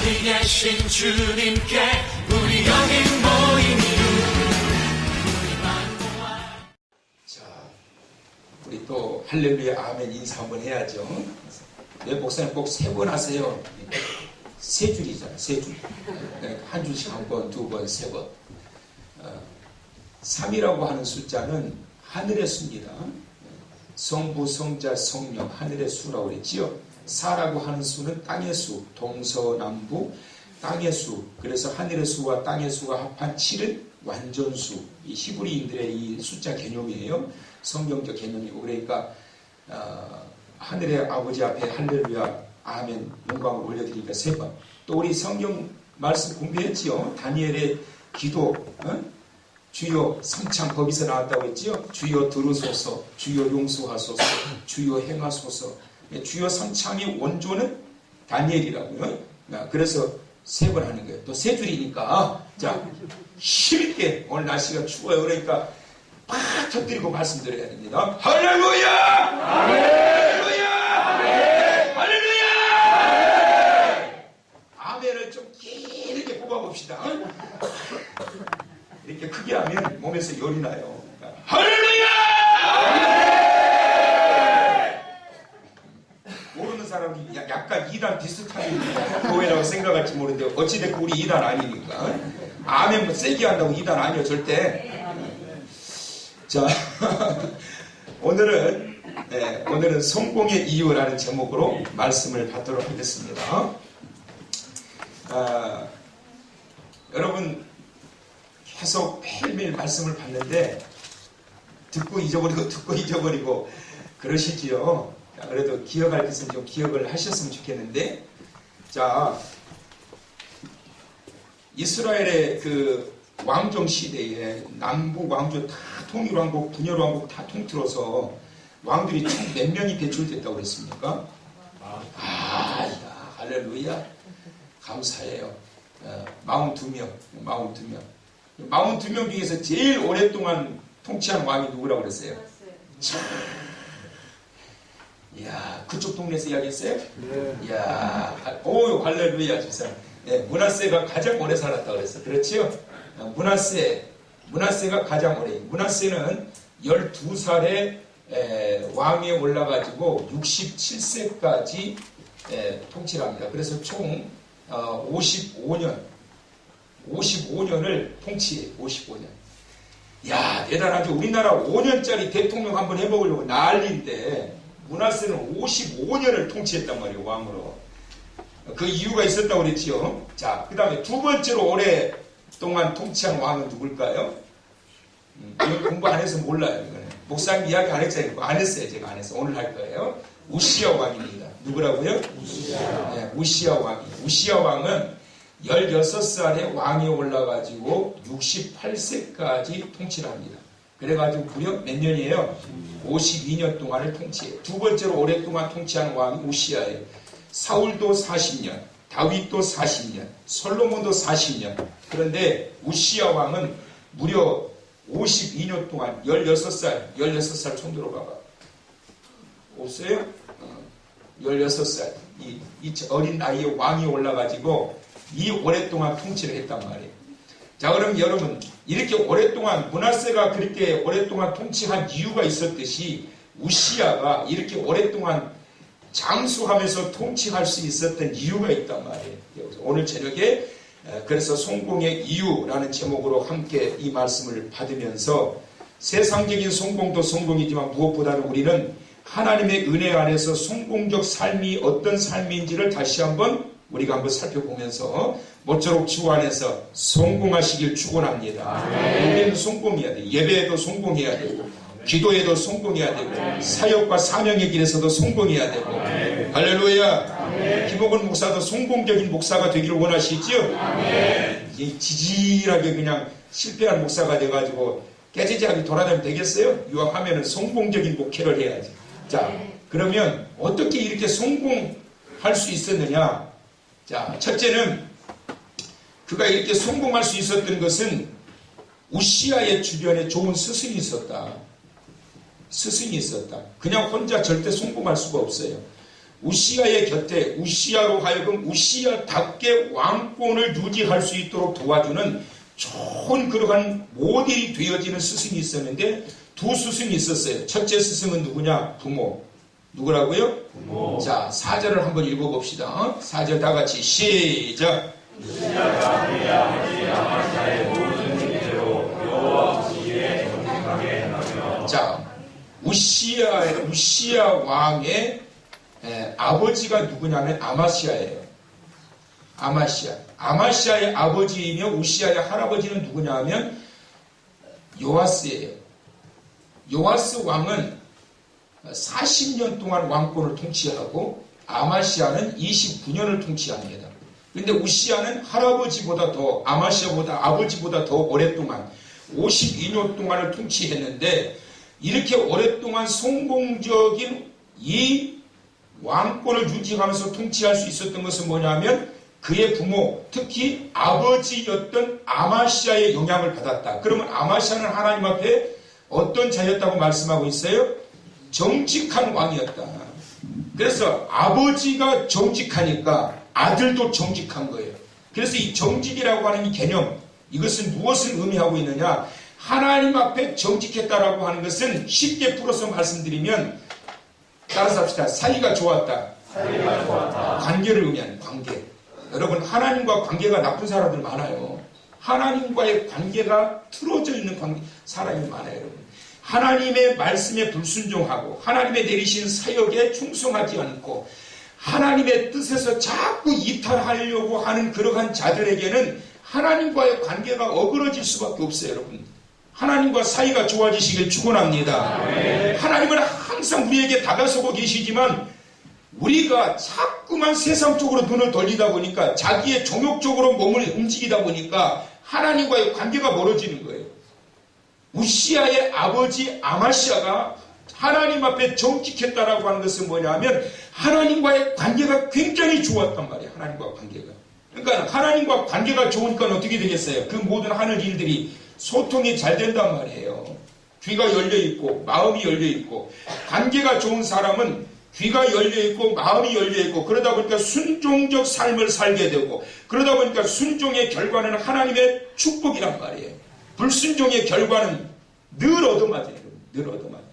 멀리 계신 주님께 우리 여기 모인 자, 우리 또 할렐루야 아멘 인사 한번 해야죠. 내 목사님 꼭 3번 하세요. 3줄이잖아, 3줄. 한 줄씩 한 번, 2번, 3번. 3이라고 하는 숫자는 하늘의 수입니다. 성부, 성자, 성령, 하늘의 수라고 그랬지요. 4라고 하는 수는 땅의 수, 동서남북 땅의 수. 그래서 하늘의 수와 땅의 수가 합한 7은 완전수. 이 히브리인들의 이 숫자 개념이에요. 성경적 개념이고, 그러니까 하늘의 아버지 앞에 할렐루야 아멘 영광을 올려드리니까 3번. 또 우리 성경 말씀 공부했지요. 다니엘의 기도, 주여 삼창 거기서 나왔다고 했지요. 주여 들으소서, 주여 용서하소서, 주여 행하소서. 주여 삼창의 원조는 다니엘이라고요. 그래서 3번 하는 거예요. 또 3줄이니까 자, 힘있게 오늘 날씨가 추워요. 그러니까 팍 터뜨리고 말씀드려야 됩니다. 할렐루야! 할렐루야! 할렐루야! 아멘을 좀 길게 뽑아봅시다. 이렇게 크게 하면 몸에서 열이 나요. 할렐루야! 모르는 사람이 약간 2단 비슷한 교회라고 생각할지 모르는데 어찌됐건 우리 2단 아니니까. 아멘 세게 한다고 2단 아니요 절대. 자, 오늘은 성공의 이유라는 제목으로 말씀을 받도록 하겠습니다. 여러분 계속 매일매일 말씀을 받는데 듣고 잊어버리고 그러시지요. 그래도 기억할 것은 좀 기억을 하셨으면 좋겠는데, 자, 이스라엘의 그 왕정 시대에 남북 왕조 다 통일왕국, 분열왕국 다 통틀어서 왕들이 총 몇 명이 배출됐다고 그랬습니까? 할렐루야. 감사해요. 42명. 42명 중에서 제일 오랫동안 통치한 왕이 누구라고 그랬어요? 참. 이야, 그쪽 동네에서 이야기했어요? 네. 이야, 할렐루야, 진짜. 네, 므낫세가 가장 오래 살았다고 그랬어요. 그렇지요? 므낫세가 가장 오래. 므낫세는 12살에 왕위에 올라가지고 67세까지 통치를 합니다. 그래서 총 55년을 통치해. 55년. 야, 대단하죠. 우리나라 5년짜리 대통령 한번 해먹으려고 난리인데 므낫세는 55년을 통치했단 말이에요. 왕으로. 그 이유가 있었다고 그랬지요. 자, 그 다음에 두 번째로 오랫동안 통치한 왕은 누굴까요? 이거 공부 안 해서 몰라요. 이거는. 목사님 이야기 안 했잖아요. 안 했어요. 제가 안 해서. 오늘 할 거예요. 우시야 왕입니다. 누구라고요? 네, 우시야 왕이. 우시야 왕은 16살에 왕이 올라가지고 68세까지 통치를 합니다. 그래가지고 무려 몇 년이에요? 52년 동안을 통치해요. 두 번째로 오랫동안 통치한 왕이 우시야예요. 사울도 40년, 다윗도 40년, 솔로몬도 40년. 그런데 우시야 왕은 무려 52년 동안 16살 손 들어봐봐. 없어요? 16살. 이 어린 나이에 왕이 올라가지고 이 오랫동안 통치를 했단 말이에요. 자, 그럼 여러분, 이렇게 오랫동안, 므낫세가 그렇게 오랫동안 통치한 이유가 있었듯이 우시야가 이렇게 오랫동안 장수하면서 통치할 수 있었던 이유가 있단 말이에요. 오늘 저녁에 그래서 성공의 이유라는 제목으로 함께 이 말씀을 받으면서 세상적인 성공도 성공이지만 무엇보다는 우리는 하나님의 은혜 안에서 성공적 삶이 어떤 삶인지를 다시 한번 우리가 한번 살펴보면서 모쪼록 주 안에서 성공하시길 축원합니다. 우리는 성공해야 돼. 예배에도 성공해야 되고 기도에도 성공해야 되고 사역과 사명의 길에서도 성공해야 되고 할렐루야. 김옥은 목사도 성공적인 목사가 되기를 원하시지요? 지질하게 그냥 실패한 목사가 돼가지고 깨지지하게 돌아다니면 되겠어요? 유학하면은 성공적인 목회를 해야지. 자, 그러면 어떻게 이렇게 성공할 수 있었느냐? 자, 첫째는 그가 이렇게 성공할 수 있었던 것은 우시야의 주변에 좋은 스승이 있었다. 스승이 있었다. 그냥 혼자 절대 성공할 수가 없어요. 우시아의 곁에 우시아로 하여금 우시아답게 왕권을 유지할 수 있도록 도와주는 좋은 그러한 모델이 되어지는 스승이 있었는데 두 스승이 있었어요. 첫째 스승은 누구냐? 부모. 누구라고요? 부모. 자, 4절을 한번 읽어봅시다. 4절 다 같이 시작. 우시아가 그의 아버지 아마시아의 모든 일대로 여호와 보시기에 정직하게 행하며. 자, 우시아 왕의 아버지가 누구냐면 아마시아예요. 아마시아의 아버지이며 우시아의 할아버지는 누구냐면 요아스예요. 요아스 왕은 40년 동안 왕권을 통치하고 아마시아는 29년을 통치합니다. 그런데 우시아는 할아버지보다 더 아마시아보다 아버지보다 더 오랫동안 52년 동안을 통치했는데 이렇게 오랫동안 성공적인 이 왕권을 유지하면서 통치할 수 있었던 것은 뭐냐면 그의 부모, 특히 아버지였던 아마시아의 영향을 받았다. 그러면 아마시아는 하나님 앞에 어떤 자였다고 말씀하고 있어요? 정직한 왕이었다. 그래서 아버지가 정직하니까 아들도 정직한 거예요. 그래서 이 정직이라고 하는 이 개념, 이것은 무엇을 의미하고 있느냐? 하나님 앞에 정직했다라고 하는 것은 쉽게 풀어서 말씀드리면 따라서 합시다. 사이가 좋았다. 관계를 의미하는 관계. 여러분, 하나님과 관계가 나쁜 사람들 많아요. 하나님과의 관계가 틀어져 있는 사람이 많아요, 여러분. 하나님의 말씀에 불순종하고 하나님의 내리신 사역에 충성하지 않고 하나님의 뜻에서 자꾸 이탈하려고 하는 그러한 자들에게는 하나님과의 관계가 어그러질 수밖에 없어요, 여러분. 하나님과 사이가 좋아지시길 축원합니다. 하나님은 항상 우리에게 다가서고 계시지만 우리가 자꾸만 세상 쪽으로 눈을 돌리다 보니까 자기의 정욕적으로 몸을 움직이다 보니까 하나님과의 관계가 멀어지는 거예요. 우시아의 아버지 아마시아가 하나님 앞에 정직했다라고 하는 것은 뭐냐면 하나님과의 관계가 굉장히 좋았단 말이에요. 하나님과 관계가. 그러니까 하나님과 관계가 좋으니까 어떻게 되겠어요? 그 모든 하늘 일들이 소통이 잘 된단 말이에요. 귀가 열려있고 마음이 열려있고 관계가 좋은 사람은 귀가 열려있고 마음이 열려있고 그러다 보니까 순종적 삶을 살게 되고 그러다 보니까 순종의 결과는 하나님의 축복이란 말이에요. 불순종의 결과는 늘 얻어맞아요. 늘 얻어맞아요.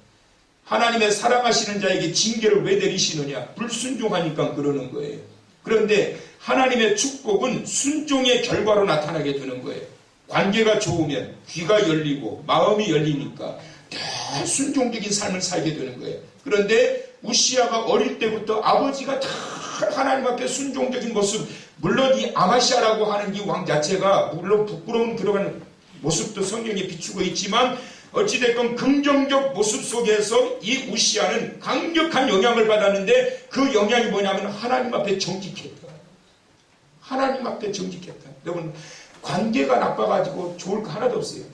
하나님의 사랑하시는 자에게 징계를 왜 내리시느냐? 불순종하니까 그러는 거예요. 그런데 하나님의 축복은 순종의 결과로 나타나게 되는 거예요. 관계가 좋으면 귀가 열리고 마음이 열리니까 늘 순종적인 삶을 살게 되는 거예요. 그런데 우시아가 어릴 때부터 아버지가 다 하나님 앞에 순종적인 모습, 물론 이 아마시아라고 하는 이 왕 자체가 물론 부끄러운 그러한 모습도 성경에 비추고 있지만 어찌됐건 긍정적 모습 속에서 이 우시아는 강력한 영향을 받았는데 그 영향이 뭐냐면 하나님 앞에 정직했다. 하나님 앞에 정직했다. 여러분, 관계가 나빠가지고 좋을 거 하나도 없어요.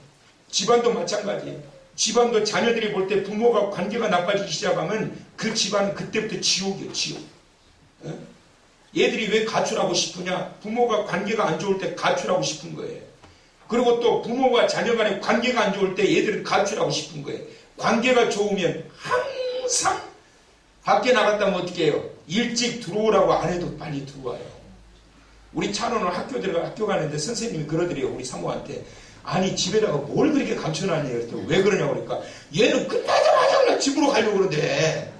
집안도 마찬가지예요. 집안도 자녀들이 볼 때 부모가 관계가 나빠지기 시작하면 그 집안은 그때부터 지옥이에요. 지옥. 얘들이 왜 가출하고 싶으냐? 부모가 관계가 안 좋을 때 가출하고 싶은 거예요. 그리고 또 부모와 자녀 간의 관계가 안 좋을 때 얘들은 가출하고 싶은 거예요. 관계가 좋으면 항상 밖에 나갔다면 어떻게 해요? 일찍 들어오라고 안 해도 빨리 들어와요. 우리 찬호는 학교 가는데 선생님이 그러더래요. 우리 사모한테. 아니 집에다가 뭘 그렇게 감춰놨냐? 그랬더니 왜 그러냐고 그러니까 얘는 끝나자마자 그냥 집으로 가려고 그러는데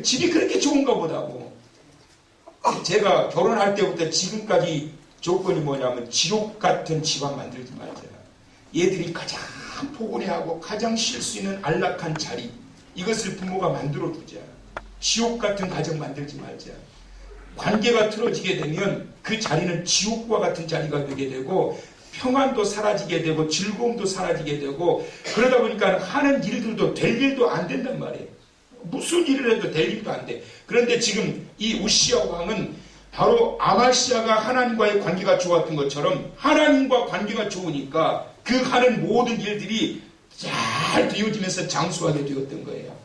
집이 그렇게 좋은가 보다고. 제가 결혼할 때부터 지금까지 조건이 뭐냐면 지옥 같은 집안 만들지 말자. 얘들이 가장 포근해하고 가장 쉴 수 있는 안락한 자리, 이것을 부모가 만들어주자. 지옥 같은 가정 만들지 말자. 관계가 틀어지게 되면 그 자리는 지옥과 같은 자리가 되게 되고 평안도 사라지게 되고 즐거움도 사라지게 되고 그러다 보니까 하는 일들도 될 일도 안 된단 말이에요. 무슨 일을 해도 될 일도 안 돼. 그런데 지금 이 우시아 왕은 바로 아마시아가 하나님과의 관계가 좋았던 것처럼 하나님과 관계가 좋으니까 그 하는 모든 일들이 잘 되어지면서 장수하게 되었던 거예요.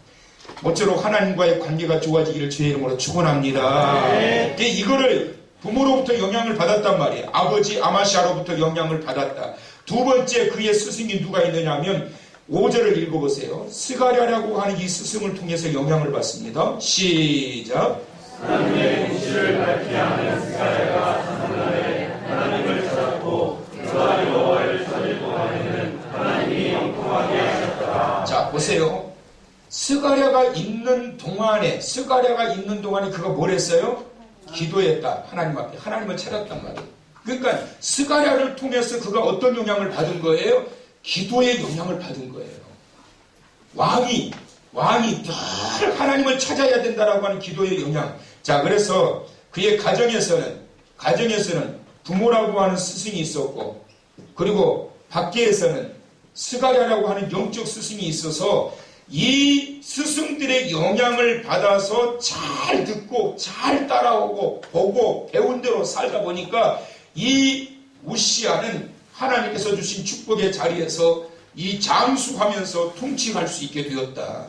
모쪼록 하나님과의 관계가 좋아지기를 주의 이름으로 축원합니다. 네. 이거를 부모로부터 영향을 받았단 말이에요. 아버지 아마시아로부터 영향을 받았다. 두 번째 그의 스승이 누가 있느냐 하면 5절을 읽어보세요. 스가랴라고 하는 이 스승을 통해서 영향을 받습니다. 시작. 하나님의 계시를 밝게 하는 스가랴가 하늘나라에 하나님을 찾았고 그가 여호와를 찾을 동안에는 하나님이 형통하게 하셨더라. 자, 보세요. 스가랴가 있는 동안에 그가 뭘 했어요? 기도했다. 하나님 앞에 하나님을 찾았단 말이에요. 그러니까 스가랴를 통해서 그가 어떤 영향을 받은 거예요? 기도의 영향을 받은 거예요. 왕이 늘 하나님을 찾아야 된다라고 하는 기도의 영향. 자, 그래서 그의 가정에서는 부모라고 하는 스승이 있었고, 그리고 밖에서는 스가랴라고 하는 영적 스승이 있어서 이 스승들의 영향을 받아서 잘 듣고 잘 따라오고 보고 배운 대로 살다 보니까 이 우시야는 하나님께서 주신 축복의 자리에서 이 장수하면서 통치할 수 있게 되었다.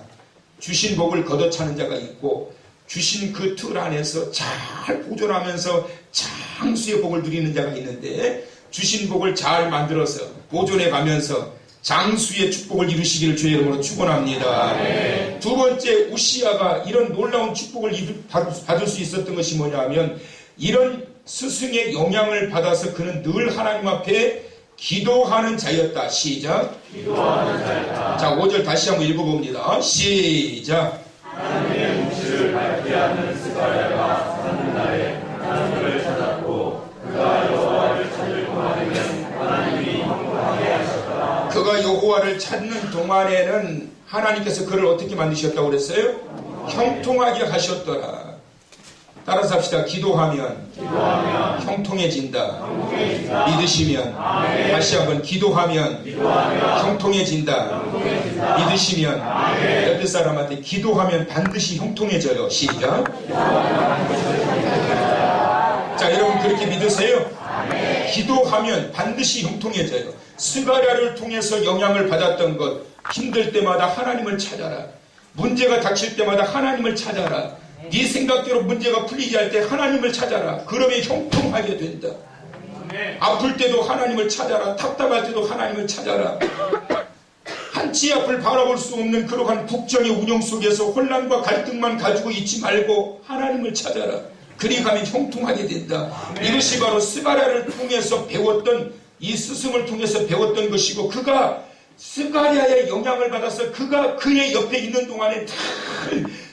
주신 복을 걷어차는 자가 있고 주신 그 틀 안에서 잘 보존하면서 장수의 복을 누리는 자가 있는데, 주신 복을 잘 만들어서 보존해 가면서 장수의 축복을 이루시기를 주의 이름으로 축원합니다. 네. 두 번째, 우시야가 이런 놀라운 축복을 받을 수 있었던 것이 뭐냐면, 이런 스승의 영향을 받아서 그는 늘 하나님 앞에 기도하는 자였다. 시작. 기도하는 자였다. 자, 5절 다시 한번 읽어봅니다. 시작. 하나님의 계시를 밝게 하는 스가랴가 하늘나라에 하나님을 찾았고 그가 여호와를 찾을 동안에는 하나님이 형통하게 하셨더라. 그가 여호와를 찾는 동안에는 하나님께서 그를 어떻게 만드셨다고 그랬어요? 형통하게 하셨더라. 따라서 합시다. 기도하면 형통해진다. 믿으시면 다시 한번 기도하면 형통해진다. 믿으시면 옆에 사람한테 기도하면 반드시 형통해져요. 시작. 자, 여러분 그렇게 믿으세요? 기도하면 반드시 형통해져요. 스가랴를 통해서 영향을 받았던 것, 힘들 때마다 하나님을 찾아라. 문제가 닥칠 때마다 하나님을 찾아라. 네 생각대로 문제가 풀리지 할 때 하나님을 찾아라. 그러면 형통하게 된다. 아플 때도 하나님을 찾아라. 답답할 때도 하나님을 찾아라. 한치 앞을 바라볼 수 없는 그러한 국정의 운영 속에서 혼란과 갈등만 가지고 있지 말고 하나님을 찾아라. 그리 가면 형통하게 된다. 이것이 바로 스가랴를 통해서 배웠던, 이 스승을 통해서 배웠던 것이고, 그가 스가랴의 영향을 받아서 그가 그의 옆에 있는 동안에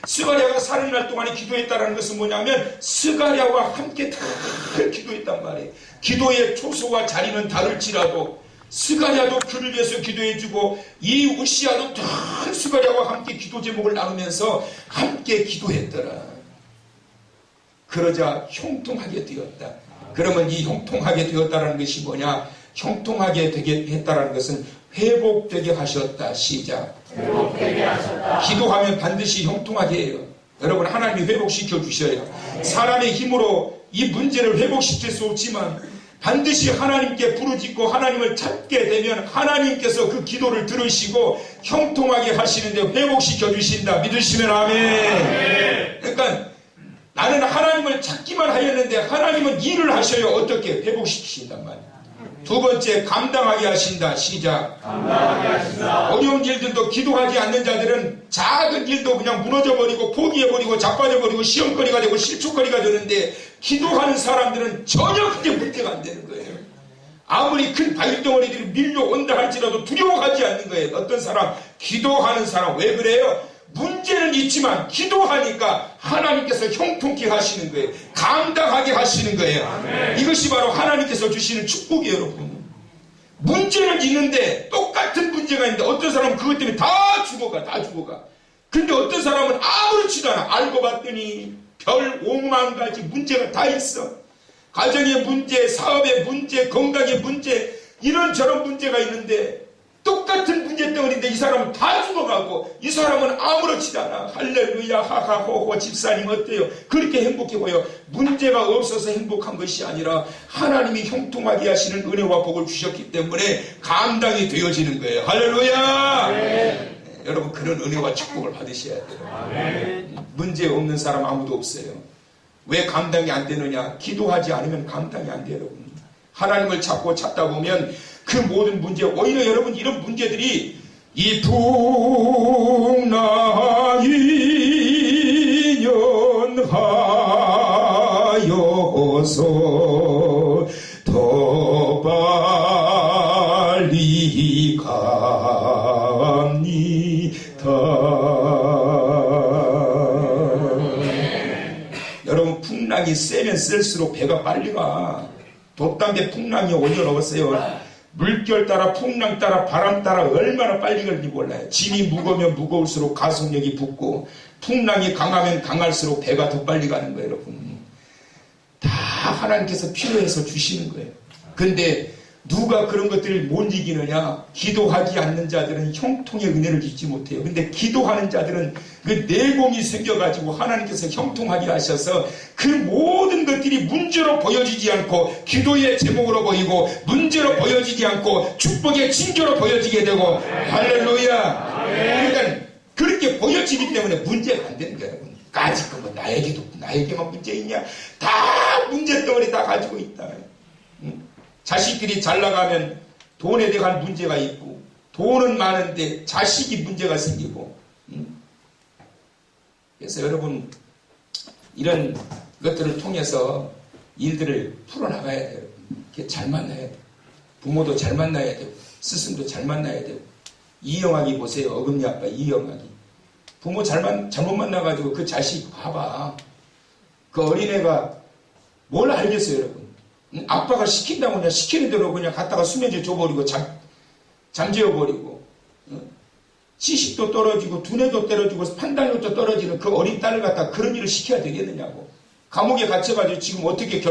스가랴가 살아날 동안에 기도했다는 것은 뭐냐면 스가랴와 함께 기도했단 말이에요. 기도의 초소와 자리는 다를지라도 스가랴도 그를 위해서 기도해주고 이 우시야도 늘 스가랴와 함께 기도 제목을 나누면서 함께 기도했더라. 그러자 형통하게 되었다. 그러면 이 형통하게 되었다는 것이 뭐냐? 형통하게 되게 했다는 것은 회복되게 하셨다. 시작. 회복되게 하셨다. 기도하면 반드시 형통하게 해요. 여러분, 하나님이 회복시켜 주셔요. 사람의 힘으로 이 문제를 회복시킬 수 없지만 반드시 하나님께 부르짖고 하나님을 찾게 되면 하나님께서 그 기도를 들으시고 형통하게 하시는데 회복시켜 주신다. 믿으시면 아멘. 그러니까 나는 하나님을 찾기만 하였는데 하나님은 일을 하셔요. 어떻게? 회복시키신단 말이에요. 두 번째, 감당하게 하신다. 시작. 감당하게 하신다. 어려운 일들도 기도하지 않는 자들은 작은 일도 그냥 무너져버리고 포기해버리고 자빠져버리고 시험거리가 되고 실족거리가 되는데, 기도하는 사람들은 전혀 그게 문제가 안 되는 거예요. 아무리 큰 바위덩어리들이 밀려온다 할지라도 두려워하지 않는 거예요. 어떤 사람, 기도하는 사람. 왜 그래요? 문제는 있지만 기도하니까 하나님께서 형통케 하시는 거예요. 감당하게 하시는 거예요. 아멘. 이것이 바로 하나님께서 주시는 축복이에요, 여러분. 문제는 있는데, 똑같은 문제가 있는데 어떤 사람은 그것 때문에 다 죽어가. 근데 어떤 사람은 아무렇지도 않아. 알고 봤더니 별 5만 가지 문제가 다 있어. 가정의 문제, 사업의 문제, 건강의 문제, 이런저런 문제가 있는데 똑같은 문제 때문인데 이 사람은 다 죽어가고 이 사람은 아무렇지도 않아. 할렐루야, 하하호호. 집사님 어때요? 그렇게 행복해 보여. 문제가 없어서 행복한 것이 아니라 하나님이 형통하게 하시는 은혜와 복을 주셨기 때문에 감당이 되어지는 거예요. 할렐루야. 네. 여러분, 그런 은혜와 축복을 받으셔야 돼요. 네. 문제 없는 사람 아무도 없어요. 왜 감당이 안 되느냐? 기도하지 않으면 감당이 안 돼요, 여러분. 하나님을 찾고 찾다 보면 그 모든 문제, 오히려 여러분 이런 문제들이 이 풍랑이 연하여서 더 빨리 갑니다. 여러분, 풍랑이 세면 쓸수록 배가 빨리 가. 돛담배 풍랑이 올려놓았어요. 물결 따라 풍랑 따라 바람 따라 얼마나 빨리 가는지 몰라요. 짐이 무거우면 무거울수록 가속력이 붙고, 풍랑이 강하면 강할수록 배가 더 빨리 가는 거예요. 여러분, 다 하나님께서 필요해서 주시는 거예요. 근데 누가 그런 것들을 못 이기느냐? 기도하지 않는 자들은 형통의 은혜를 잊지 못해요. 근데 기도하는 자들은 그 내공이 생겨가지고 하나님께서 형통하게 하셔서 그 모든 것들이 문제로 보여지지 않고 기도의 제목으로 보이고, 문제로 보여지지 않고 축복의 징조로 보여지게 되고, 할렐루야. 그러니까 그렇게 보여지기 때문에 문제가 안 되는 거예요. 여러분, 까짓 거 뭐 나에게만 문제 있냐? 다 문제 덩어리 다 가지고 있다. 자식들이 잘 나가면 돈에 대한 문제가 있고, 돈은 많은데 자식이 문제가 생기고. 그래서 여러분, 이런 것들을 통해서 일들을 풀어나가야 돼요. 잘 만나야 돼요. 부모도 잘 만나야 되고, 스승도 잘 만나야 되고. 이영학이 보세요. 어금니 아빠 이영학이. 부모 잘못 만나가지고 그 자식 봐봐. 그 어린애가 뭘 알겠어요, 여러분. 아빠가 시킨다고 그냥 시키는 대로 그냥 갖다가 수면제 줘버리고 잠재워버리고, 지식도 떨어지고 두뇌도 떨어지고 판단력도 떨어지는 그 어린 딸을 갖다 그런 일을 시켜야 되겠느냐고. 감옥에 갇혀가지고 지금 어떻게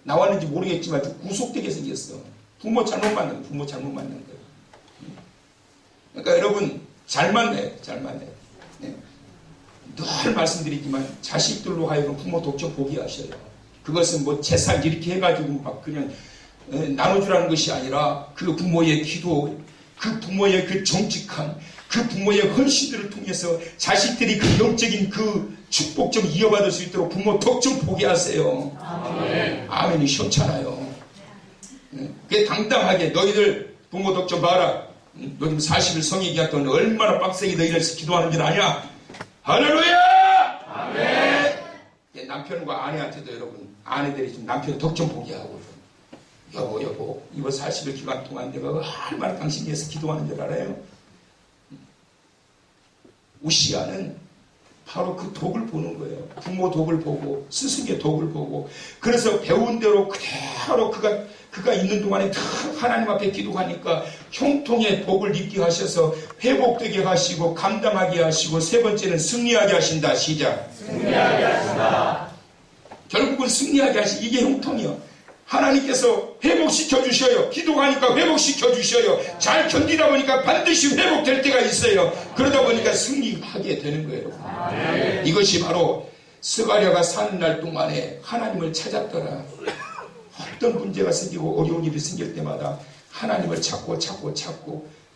나왔는지 모르겠지만 구속되게 생겼어. 부모 잘못 만난 거예요. 그러니까 여러분, 잘 만나요. 네. 늘 말씀드리지만 자식들로 하여금 부모 독점 포기하셔요. 그것은 뭐 재산 이렇게 해가지고 막 그냥 나눠주라는 것이 아니라, 그 부모의 기도, 그 부모의 그 정직함, 그 부모의 헌신들을 통해서 자식들이 그 영적인 그 축복 좀 이어받을 수 있도록 부모 독점 포기하세요. 아멘이 시원찮아요. 그게 당당하게 너희들 부모 독점 봐라. 너희들 40일 성의기한 동안 얼마나 빡세게 너희를 기도하는 줄 아냐? 할렐루야! 아멘! 남편과 아내한테도 여러분, 아내들이 지금 남편 독점 포기하고, 여보, 이번 40일 기간 동안 내가 얼마나 당신 위해서 기도하는 줄 알아요? 우시아는 바로 그 독을 보는 거예요. 부모 독을 보고, 스승의 독을 보고, 그래서 배운 대로 그대로 그가 있는 동안에 다 하나님 앞에 기도하니까 형통의 복을 입게 하셔서 회복되게 하시고, 감당하게 하시고, 세 번째는 승리하게 하신다. 시작. 승리하게 하신다. 결국은 승리하게 하시, 이게 형통이요. 하나님께서 회복시켜 주셔요. 기도하니까 회복시켜 주셔요. 잘 견디다 보니까 반드시 회복될 때가 있어요. 그러다 보니까 승리하게 되는 거예요. 이것이 바로 스가랴가 사는 날 동안에 하나님을 찾았더라. 어떤 문제가 생기고 어려운 일이 생길 때마다 하나님을 찾고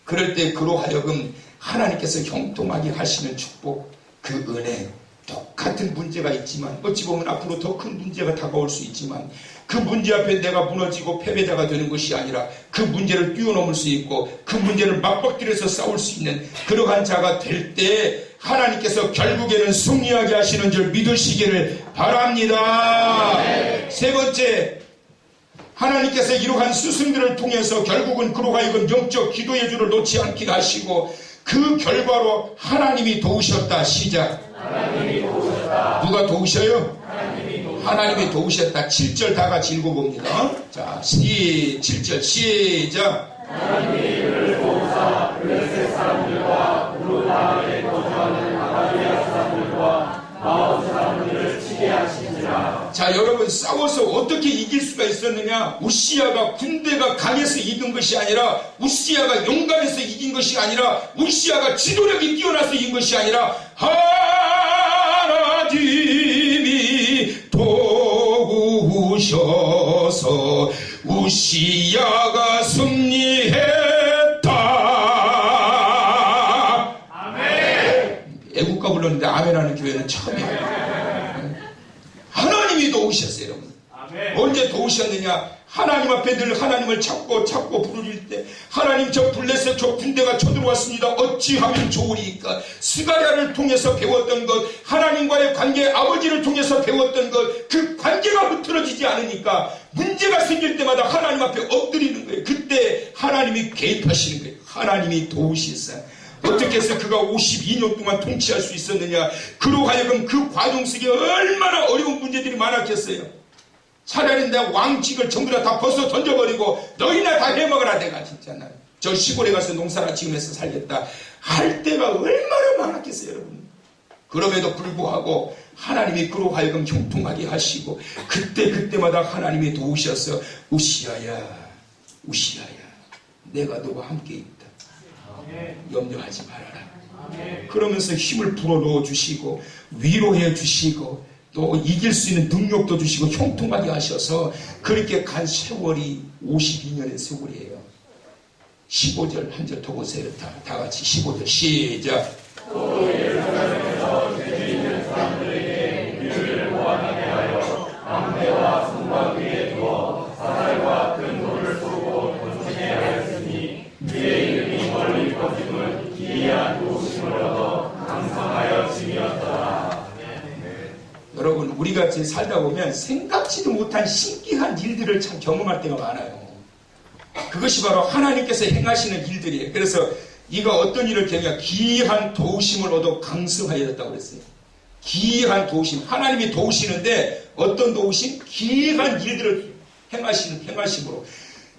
그럴 때 그로 하여금 하나님께서 형통하게 하시는 축복, 그 은혜, 똑같은 문제가 있지만 어찌 보면 앞으로 더 큰 문제가 다가올 수 있지만 그 문제 앞에 내가 무너지고 패배자가 되는 것이 아니라 그 문제를 뛰어넘을 수 있고 그 문제를 맞박들여서 싸울 수 있는 그러한 자가 될 때 하나님께서 결국에는 승리하게 하시는 줄 믿으시기를 바랍니다. 세 번째, 하나님께서 이러한 스승들을 통해서 결국은 그로 하여금 영적 기도의 줄을 놓지 않게 하시고 그 결과로 하나님이 도우셨다. 시작. 하나님이 도우셨다. 누가 도우셔요? 하나님이 도우셨다. 7절 다 같이 읽어봅니다. 자, 7절 시작. 하나님이 이를 도우사 블레셋 사람들과 우르나에 거주하는 아라비아 사람들과 마온 사람들을 치게 하시니라. 자, 여러분, 싸워서 어떻게 이길 수가 있었느냐? 우시야가 군대가 강해서 이긴 것이 아니라, 우시야가 용감해서 이긴 것이 아니라, 우시야가 지도력이 뛰어나서 이긴 것이 아니라 하나님이 도우셔서 우시야가 승리했다. 아멘. 애국가 불렀는데 아멘하는 교회는 처음이에요. 하나님이 도우셨어요, 여러분. 언제 도우셨느냐? 하나님 앞에 늘 하나님을 찾고 부르릴 때 하나님 저 블레셋 저 군대가 쳐들어왔습니다. 어찌하면 좋으리까? 스가랴를 통해서 배웠던 것, 하나님과의 관계, 아버지를 통해서 배웠던 것, 그 관계가 흐트러지지 않으니까 문제가 생길 때마다 하나님 앞에 엎드리는 거예요. 그때 하나님이 개입하시는 거예요. 하나님이 도우시사. 어떻게 해서 그가 52년 동안 통치할 수 있었느냐? 그로 하여금 그 과정 속에 얼마나 어려운 문제들이 많았겠어요. 차라리 내가 왕직을 전부 다 벗어 던져버리고 너희나 다 해먹어라. 내가 진짜 저 시골에 가서 농사나 지으면서 살겠다 할 때가 얼마나 많았겠어요, 여러분. 그럼에도 불구하고 하나님이 그로 하여금 형통하게 하시고 그때마다 하나님이 도우셔서 우시아야 내가 너와 함께 있다. 염려하지 말아라. 그러면서 힘을 불어넣어 주시고 위로해 주시고 또 이길 수 있는 능력도 주시고 형통하게 하셔서 그렇게 간 세월이 52년의 세월이에요. 15절 한 절 더 보세요. 다 같이 15절 시작. 또 예루살렘에서 죄 있는 사람들에게 유를 보완하게 하여 방패와 성곽 위에 두어 사살과 큰 돌을 쏘고 권세게 하였으니 그의 이름이 멀리 퍼짐을 기이한 도우심을 얻어 강성하여 짐이었더라. 여러분, 우리가 살다 보면 생각지도 못한 신기한 일들을 참 경험할 때가 많아요. 그것이 바로 하나님께서 행하시는 일들이에요. 그래서 이가 어떤 일을 경험하냐? 기이한 도우심을 얻어 강성하였다고 그랬어요. 기이한 도우심. 하나님이 도우시는데 어떤 도우심? 기이한 일들을 행하심으로.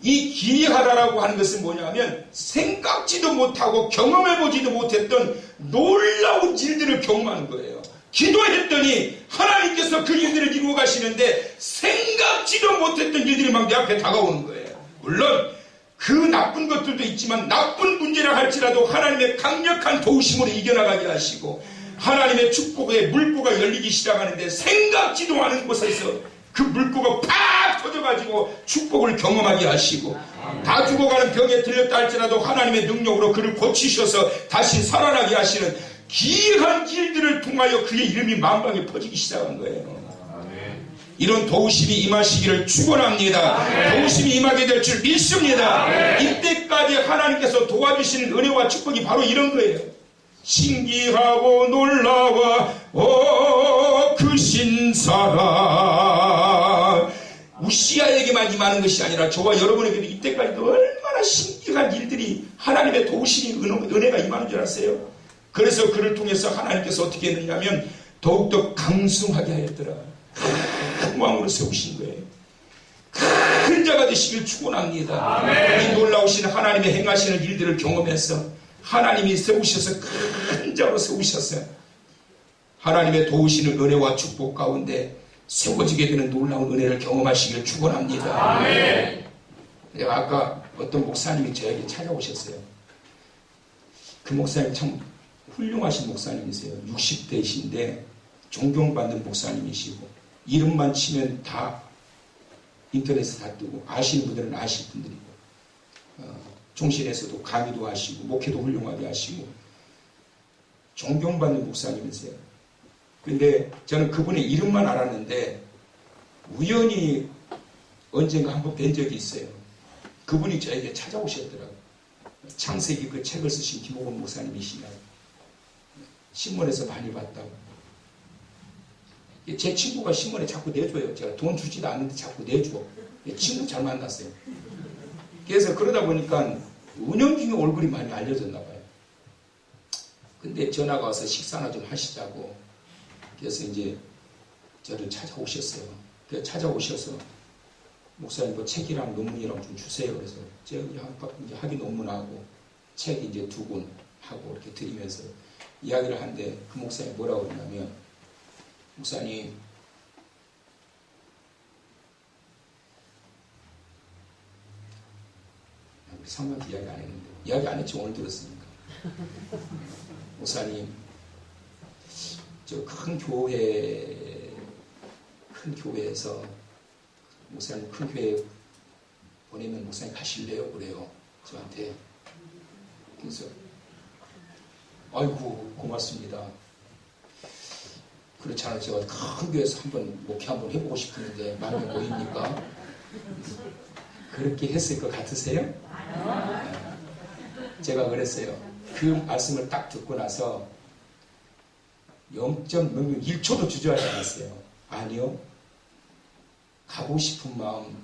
이 기이하다라고 하는 것은 뭐냐면 생각지도 못하고 경험해보지도 못했던 놀라운 일들을 경험하는 거예요. 기도했더니 하나님께서 그 일들을 이루어 가시는데 생각지도 못했던 일들이 막 내 앞에 다가오는 거예요. 물론 그 나쁜 것들도 있지만 나쁜 문제라 할지라도 하나님의 강력한 도우심으로 이겨나가게 하시고 하나님의 축복의 물고가 열리기 시작하는데 생각지도 않은 곳에서 그 물고가 팍 터져가지고 축복을 경험하게 하시고 다 죽어가는 병에 들렸다 할지라도 하나님의 능력으로 그를 고치셔서 다시 살아나게 하시는 기이한 일들을 통하여 그의 이름이 만방에 퍼지기 시작한 거예요. 이런 도우심이 임하시기를 축원합니다. 도우심이 임하게 될 줄 믿습니다. 이때까지 하나님께서 도와주시는 은혜와 축복이 바로 이런 거예요. 신기하고 놀라워 크신 사랑. 우시아에게만 임하는 것이 아니라 저와 여러분에게도 이때까지도 얼마나 신기한 일들이 하나님의 도우심이 은혜가 임하는 줄 아세요? 그래서 그를 통해서 하나님께서 어떻게 했느냐면 더욱더 강성하게 하였더라. 큰 왕으로 세우신 거예요. 큰 자가 되시길 축원합니다. 이 놀라우신 하나님의 행하시는 일들을 경험해서 하나님이 세우셔서 큰 자로 세우셨어요. 하나님의 도우시는 은혜와 축복 가운데 세워지게 되는 놀라운 은혜를 경험하시길 축원합니다. 내가 아까 어떤 목사님이 저에게 찾아오셨어요. 그 목사님 참 훌륭하신 목사님이세요. 60대이신데 존경받는 목사님이시고 이름만 치면 다 인터넷에 다 뜨고 아시는 분들은 아실 분들이고 종신에서도 강의도 하시고 목회도 훌륭하게 하시고 존경받는 목사님이세요. 근데 저는 그분의 이름만 알았는데 우연히 언젠가 한번 뵌 적이 있어요. 그분이 저에게 찾아오셨더라고요. 창세기 그 책을 쓰신 김호곤 목사님이시나요? 신문에서 많이 봤다고. 제 친구가 신문에 자꾸 내줘요. 제가 돈 주지도 않는데 자꾸 내줘. 친구 잘 만났어요. 그래서 그러다 보니까 은연중에 얼굴이 많이 알려졌나 봐요. 근데 전화가 와서 식사나 좀 하시자고. 그래서 이제 저를 찾아오셨어요. 그래서 찾아오셔서 목사님 뭐 책이랑 논문이랑 좀 주세요. 그래서 제가 이제 학위 논문하고 책 이제 2권 하고 이렇게 드리면서 이야기를 하는데 그 목사님이 뭐라고 그러냐면 목사님 우리 상관한테 이야기 안 했는데 이야기 안 했지 오늘 들었으니까 목사님 저 큰 교회에서 목사님 큰 교회 보내면 목사님 가실래요? 그래요 저한테. 그래서 아이고 고맙습니다. 그렇잖아요. 제가 큰 교회에서 한번 목회 한번 해보고 싶었는데 마음에 보입니까? 그렇게 했을 것 같으세요? 제가 그랬어요. 그 말씀을 딱 듣고 나서 0.1초도 주저하지 않았어요. 아니요. 가고 싶은 마음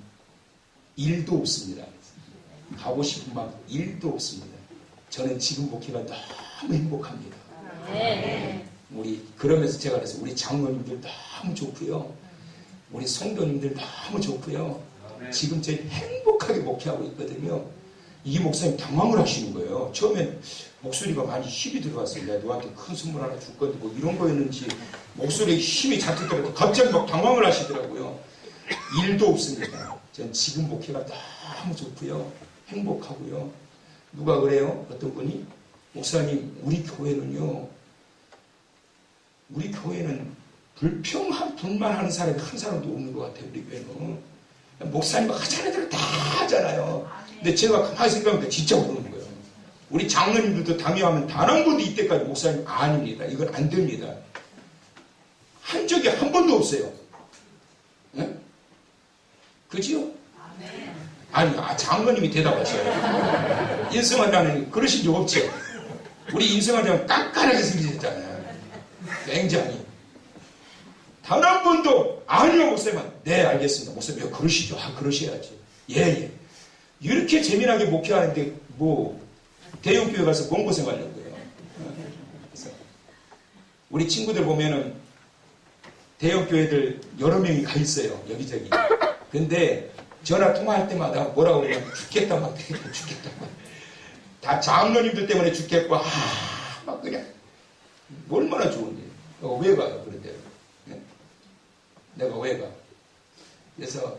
1도 없습니다. 가고 싶은 마음 1도 없습니다. 저는 지금 목회가 너무 행복합니다. 그러면서 제가 그래서 우리 장로님들 너무 좋고요. 우리 성도님들 너무 좋고요. 지금 저희 행복하게 목회하고 있거든요. 이 목사님 당황을 하시는 거예요. 처음엔 목소리가 많이 힘이 들어갔어요. 내가 너한테 큰 선물 하나 줄 건데 뭐 이런 거였는지 목소리에 힘이 잔뜩 들어가서 갑자기 막 당황을 하시더라고요. 1도 없습니다. 전 지금 목회가 너무 좋고요. 행복하고요. 누가 그래요? 어떤 분이? 목사님, 우리 교회는 불평한 분만 하는 사람이 한 사람도 없는 것 같아요. 우리 교회는. 목사님 하자는 대로 다 하잖아요. 근데 제가 가만히 생각하니까 진짜 그러는 거예요. 우리 장로님들도 당회하면 단 한 번도 이때까지 목사님 아닙니다. 이건 안 됩니다. 한 적이 한 번도 없어요. 네? 그지요? 아니, 장로님이 대답하셔요. 인성하자는 그러신 적 없죠? 우리 인성하자는 깐깐하게 생기셨잖아요. 굉장히. 단 한 번도 아니요 목사님. 네 알겠습니다. 목사님 그러시죠. 그러셔야지. 예. 이렇게 재미나게 목회하는데 뭐 대형교회 가서 공고생 하려고요. 그래서 우리 친구들 보면은 대형교회들 여러 명이 가 있어요. 여기저기. 근데 전화 통화할 때마다 뭐라고 그러냐면 죽겠다 막 다 장로님들 때문에 죽겠고 막 그냥 얼마나 좋은데 왜 가요 그런데 내가 왜 가? 그래서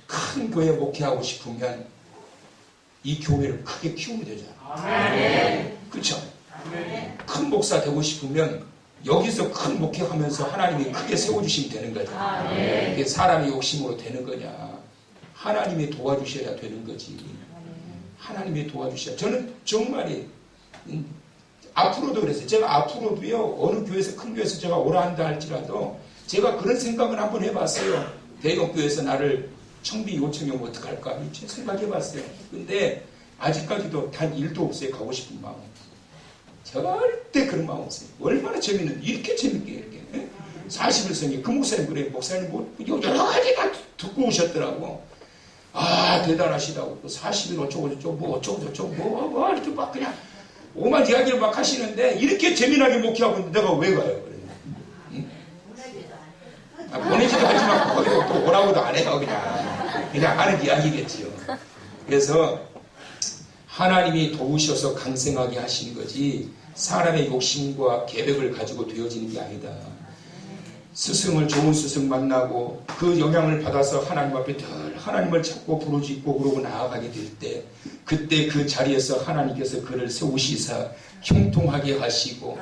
큰 교회 목회하고 싶으면 이 교회를 크게 키우면 되잖아요. 그렇죠? 큰 목사 되고 싶으면 여기서 큰 목회하면서 하나님이 크게 세워주시면 되는 거죠. 이게 사람의 욕심으로 되는 거냐? 하나님이 도와주셔야 되는 거지. 하나님이 도와주셔야. 저는 정말이 앞으로도 그랬어요. 제가 앞으로도요 어느 교회에서 큰 교회에서 제가 오라 한다 할지라도 제가 그런 생각을 한번 해봤어요. 대형교회에서 나를 청비 요청이 오면 어떡할까? 생각해봤어요. 근데 아직까지도 단 1도 없어요. 가고 싶은 마음. 절대 그런 마음 없어요. 얼마나 재밌는, 이렇게 재밌게 이렇게. 41성이 그 목사님 그래요. 목사님 뭐 여러 가지 다 듣고 오셨더라고. 대단하시다고. 40일 어쩌고 뭐 어쩌고 저쩌고 뭐 이렇게 막 그냥 오만 이야기를 막 하시는데 이렇게 재미나게 목회하고 있는데 내가 왜 가요? 보내지도 하지만 거기도 또 오라고도 안 해요. 그냥 하는 이야기겠지요. 그래서 하나님이 도우셔서 강생하게 하시는 거지 사람의 욕심과 계획을 가지고 되어지는 게 아니다. 스승을 좋은 스승 만나고 그 영향을 받아서 하나님 앞에 늘 하나님을 찾고 부르짖고 그러고 나아가게 될 때 그때 그 자리에서 하나님께서 그를 세우시사 형통하게 하시고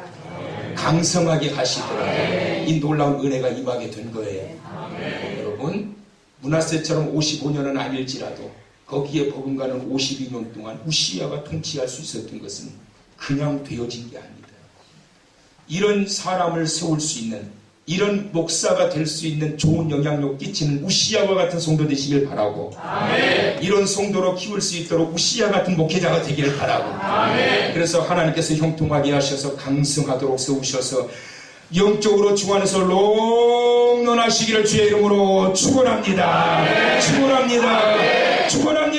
강성하게 하시더라. 이 놀라운 은혜가 임하게 된 거예요. 여러분 므낫세처럼 55년은 아닐지라도 거기에 버금가는 52년 동안 우시야가 통치할 수 있었던 것은 그냥 되어진 게 아니다. 이런 사람을 세울 수 있는 이런 목사가 될 수 있는 좋은 영향력 끼치는 우시야와 같은 성도 되시길 바라고 아멘. 이런 성도로 키울 수 있도록 우시야 같은 목회자가 되기를 바라고 아멘. 그래서 하나님께서 형통하게 하셔서 강성하도록 세우셔서 영적으로 주 안에서 롱런하시기를 주의 이름으로 축원합니다. 축원합니다. 축원합니다.